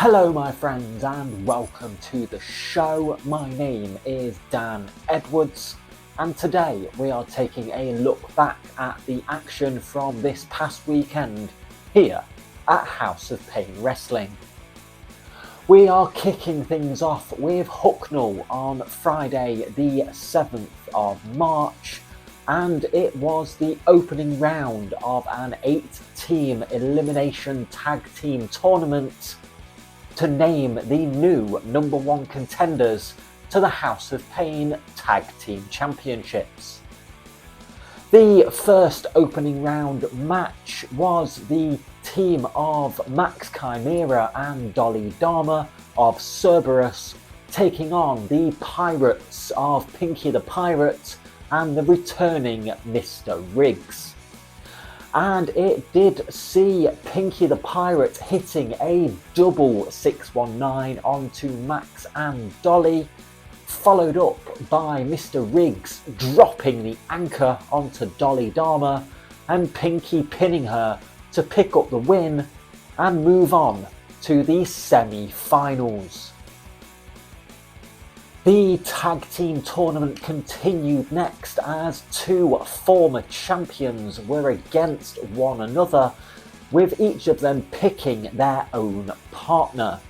Hello my friends and welcome to the show. My name is Dan Edwards and today we are taking a look back at the action from this past weekend here at House of Pain Wrestling. We are kicking things off with Hucknall on Friday the 7th of March, and it was the opening round of an 8-team elimination tag team tournament to name the new number one contenders to the House of Pain Tag Team Championships. The first opening round match was the team of Max Chimera and Dolly Dharma of Cerberus taking on the Pirates of Pinky the Pirate and the returning Mr. Riggs. And it did see Pinky the Pirate hitting a double 619 onto Max and Dolly, followed up by Mr. Riggs dropping the anchor onto Dolly Dharma and Pinky pinning her to pick up the win and move on to the semi-finals. The tag team tournament continued next as two former champions were against one another, with each of them picking their own partner.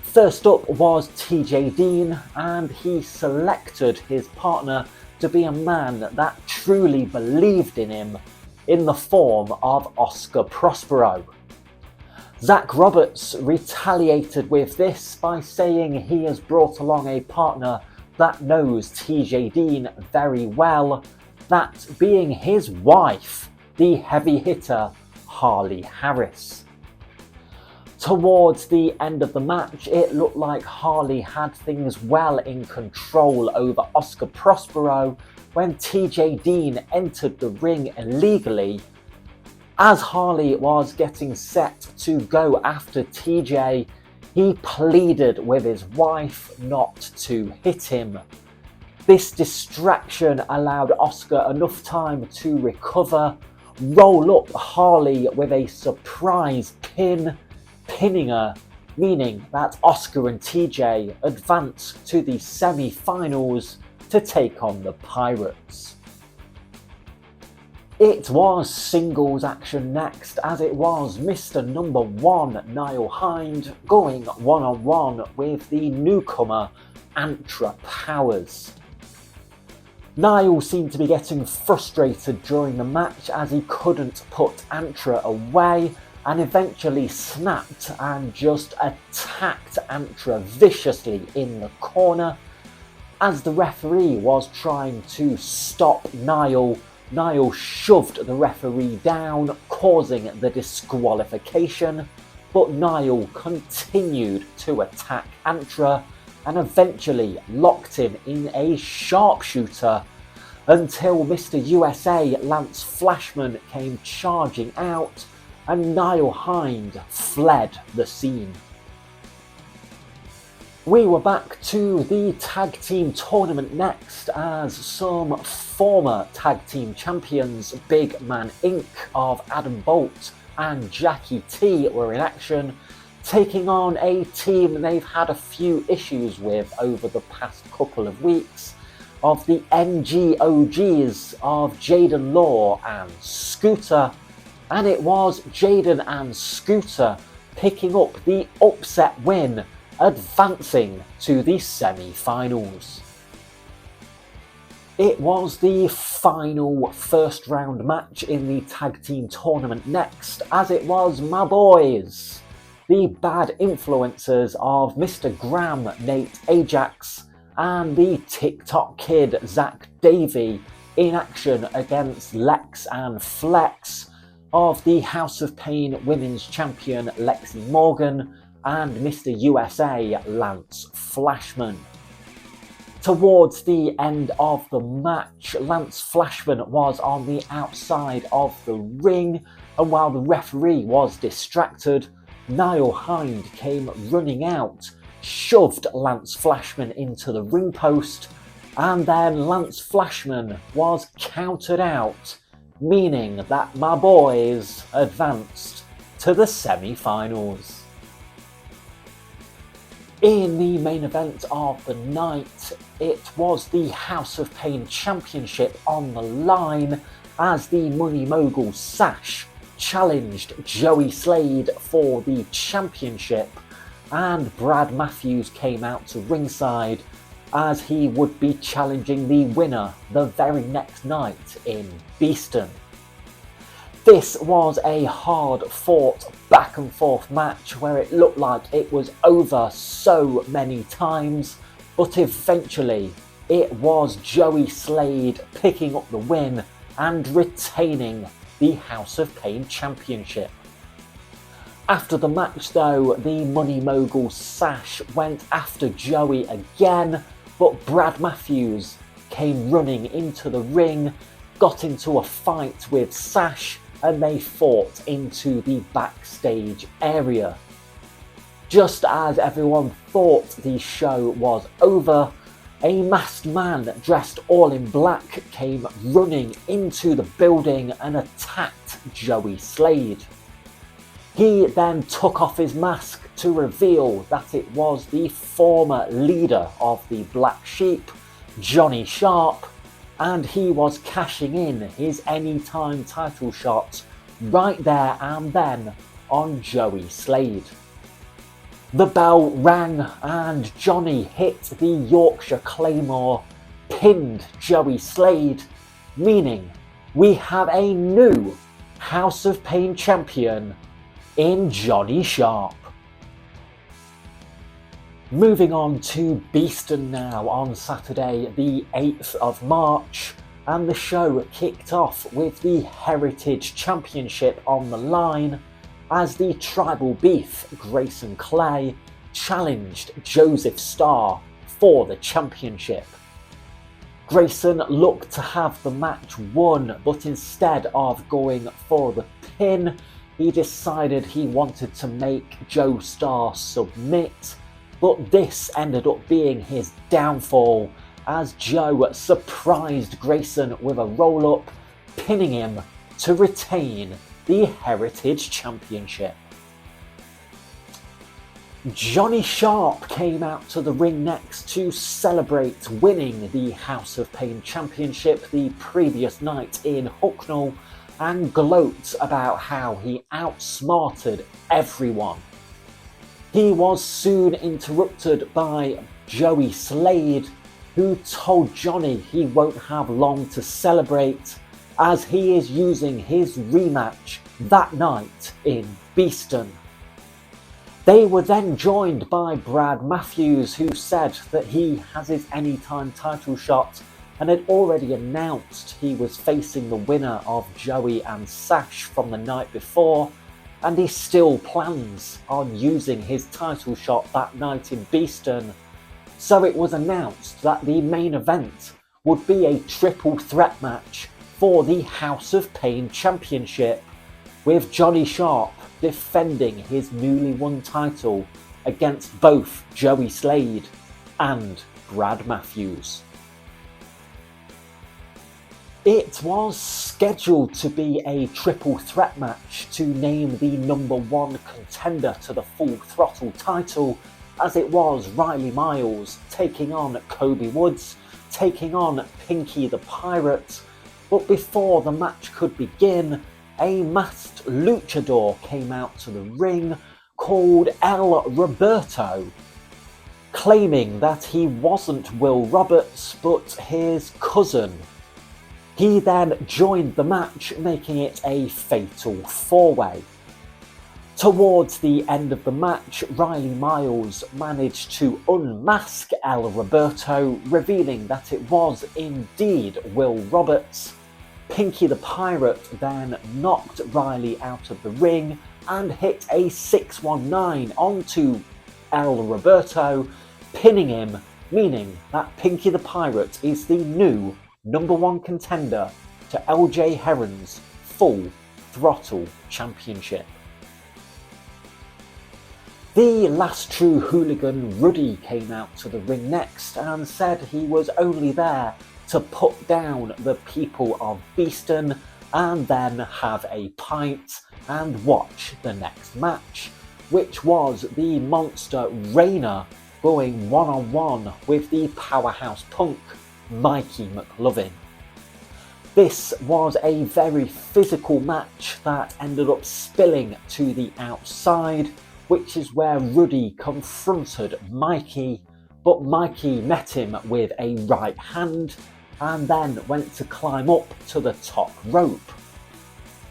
First up was TJ Dean, and he selected his partner to be a man that truly believed in him in the form of Oscar Prospero. Zach Roberts retaliated with this by saying he has brought along a partner that knows TJ Dean very well, that being his wife, the heavy hitter Harley Harris. Towards the end of the match, it looked like Harley had things well in control over Oscar Prospero when TJ Dean entered the ring illegally. As Harley was getting set to go after TJ, he pleaded with his wife not to hit him. This distraction allowed Oscar enough time to recover, roll up Harley with a surprise pinning her, meaning that Oscar and TJ advanced to the semi-finals to take on the Pirates. It was singles action next, as it was Mr. Number 1 Niall Hind going one-on-one with the newcomer Antra Powers. Niall seemed to be getting frustrated during the match as he couldn't put Antra away and eventually snapped and just attacked Antra viciously in the corner. As the referee was trying to stop Niall shoved the referee down, causing the disqualification, but Niall continued to attack Antra and eventually locked him in a sharpshooter until Mr. USA Lance Flashman came charging out and Niall Hind fled the scene. We were back to the tag team tournament next as some former tag team champions Big Man Inc. of Adam Bolt and Jackie T were in action, taking on a team they've had a few issues with over the past couple of weeks, of the NGOGs of Jaden Law and Scooter, and it was Jaden and Scooter picking up the upset win, advancing to the semi-finals. It was the final first round match in the tag team tournament next, as it was my boys, the bad influences of Mr. Graham Nate Ajax and the TikTok kid Zach Davey in action against Lex and Flex of the House of Pain Women's Champion Lexi Morgan and Mr. USA Lance Flashman. Towards the end of the match, Lance Flashman was on the outside of the ring, and while the referee was distracted, Niall Hind came running out, shoved Lance Flashman into the ring post, and then Lance Flashman was counted out, meaning that my boys advanced to the semi-finals. In the main event of the night, it was the House of Pain Championship on the line as the Money Mogul Sash challenged Joey Slade for the championship, and Brad Matthews came out to ringside as he would be challenging the winner the very next night in Beeston. This was a hard-fought back-and-forth match where it looked like it was over so many times, but eventually it was Joey Slade picking up the win and retaining the House of Pain Championship. After the match though, the Money Mogul Sash went after Joey again, but Brad Matthews came running into the ring, got into a fight with Sash, and they fought into the backstage area. Just as everyone thought the show was over, a masked man dressed all in black came running into the building and attacked Joey Slade. He then took off his mask to reveal that it was the former leader of the Black Sheep, Johnny Sharp, and he was cashing in his anytime title shot right there and then on Joey Slade. The bell rang and Johnny hit the Yorkshire Claymore, pinned Joey Slade, meaning we have a new House of Pain champion in Johnny Sharp. Moving on to Beeston now on Saturday the 8th of March, and the show kicked off with the Heritage Championship on the line as the Tribal Beef Grayson Clay challenged Joseph Starr for the championship. Grayson looked to have the match won, but instead of going for the pin, he decided he wanted to make Joe Starr submit. But this ended up being his downfall as Joe surprised Grayson with a roll-up, pinning him to retain the Heritage Championship. Johnny Sharp came out to the ring next to celebrate winning the House of Pain Championship the previous night in Hucknall and gloat about how he outsmarted everyone. He was soon interrupted by Joey Slade, who told Johnny he won't have long to celebrate as he is using his rematch that night in Beeston. They were then joined by Brad Matthews, who said that he has his anytime title shot and had already announced he was facing the winner of Joey and Sash from the night before, and he still plans on using his title shot that night in Beeston. So it was announced that the main event would be a triple threat match for the House of Pain Championship, with Johnny Sharp defending his newly won title against both Joey Slade and Brad Matthews. It was scheduled to be a triple threat match to name the number one contender to the Full Throttle title, as it was Riley Miles taking on Kobe Woods, taking on Pinky the Pirate. But before the match could begin, a masked luchador came out to the ring called El Roberto, claiming that he wasn't Will Roberts but his cousin. He then joined the match, making it a fatal four-way. Towards the end of the match, Riley Miles managed to unmask El Roberto, revealing that it was indeed Will Roberts. Pinky the Pirate then knocked Riley out of the ring and hit a 619 onto El Roberto, pinning him, meaning that Pinky the Pirate is the new number one contender to LJ Heron's Full Throttle Championship. The last true hooligan, Ruddy, came out to the ring next and said he was only there to put down the people of Beeston and then have a pint and watch the next match, which was the monster Rayner going one-on-one with the powerhouse punk, Mikey McLovin. This was a very physical match that ended up spilling to the outside, which is where Ruddy confronted Mikey, but Mikey met him with a right hand and then went to climb up to the top rope.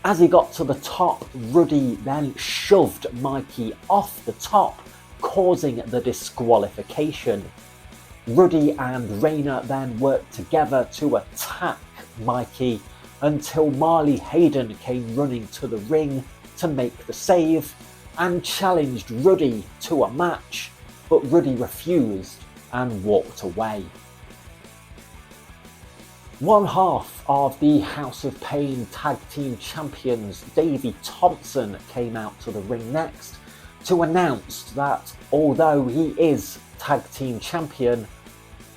As he got to the top, Ruddy then shoved Mikey off the top, causing the disqualification. Ruddy and Rayner then worked together to attack Mikey until Marley Hayden came running to the ring to make the save and challenged Ruddy to a match, but Ruddy refused and walked away. One half of the House of Pain Tag Team Champions, Davey Thompson, came out to the ring next to announce that although he is Tag Team Champion,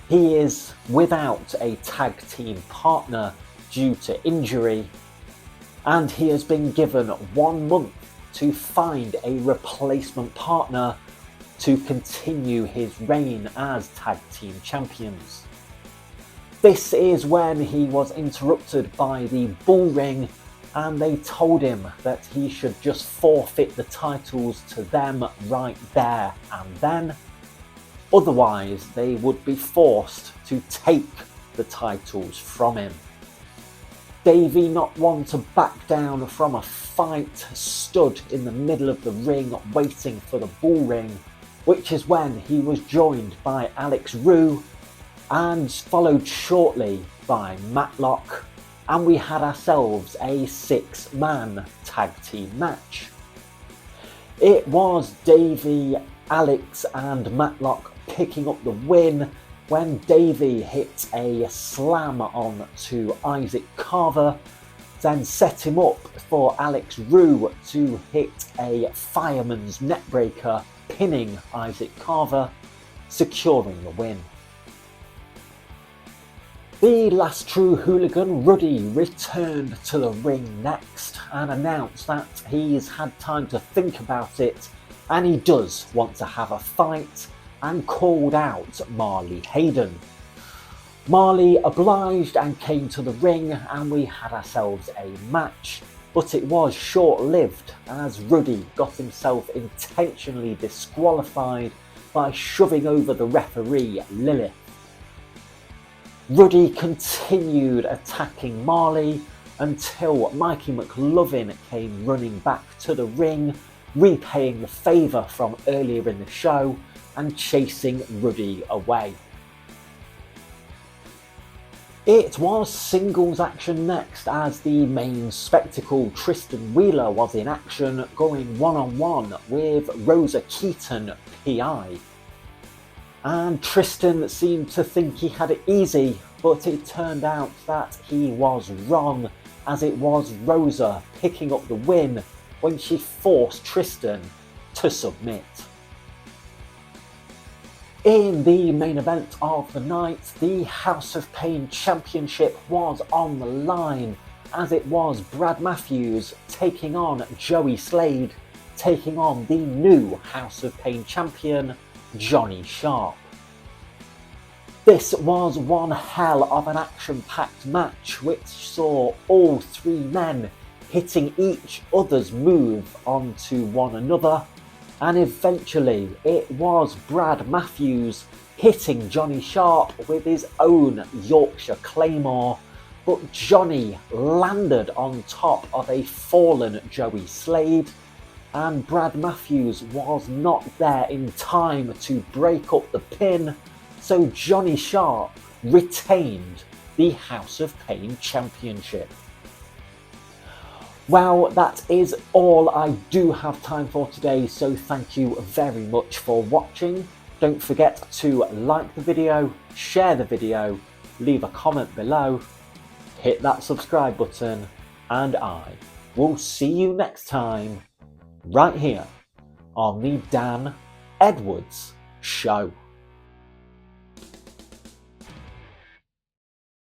he is without a tag team partner due to injury, and he has been given 1 month to find a replacement partner to continue his reign as Tag Team Champions. This is when he was interrupted by the Bull Ring, and they told him that he should just forfeit the titles to them right there and then. Otherwise, they would be forced to take the titles from him. Davey, not one to back down from a fight, stood in the middle of the ring waiting for the Bull Ring, which is when he was joined by Alex Rue and followed shortly by Matlock, and we had ourselves a 6-man tag team match. It was Davey, Alex and Matlock picking up the win when Davey hit a slam on to Isaac Carver, then set him up for Alex Rue to hit a fireman's neckbreaker, pinning Isaac Carver, securing the win. The last true hooligan, Ruddy, returned to the ring next and announced that he's had time to think about it and he does want to have a fight, and called out Marley Hayden. Marley obliged and came to the ring, and we had ourselves a match, but it was short-lived as Ruddy got himself intentionally disqualified by shoving over the referee Lilith. Ruddy continued attacking Marley until Mikey McLovin came running back to the ring, repaying the favour from earlier in the show and chasing Ruddy away. It was singles action next as the main spectacle Tristan Wheeler was in action, going one-on-one with Rosa Keaton, PI. And Tristan seemed to think he had it easy, but it turned out that he was wrong, as it was Rosa picking up the win when she forced Tristan to submit. In the main event of the night, the House of Pain Championship was on the line, as it was Brad Matthews taking on Joey Slade, taking on the new House of Pain champion, Johnny Sharp. This was one hell of an action-packed match which saw all three men hitting each other's move onto one another, and eventually it was Brad Matthews hitting Johnny Sharp with his own Yorkshire Claymore, but Johnny landed on top of a fallen Joey Slade, and Brad Matthews was not there in time to break up the pin, so Johnny Sharp retained the House of Pain Championship. Well, that is all I do have time for today, so thank you very much for watching. Don't forget to like the video, share the video, leave a comment below, hit that subscribe button, and I will see you next time, right here on the Dan Edwards Show.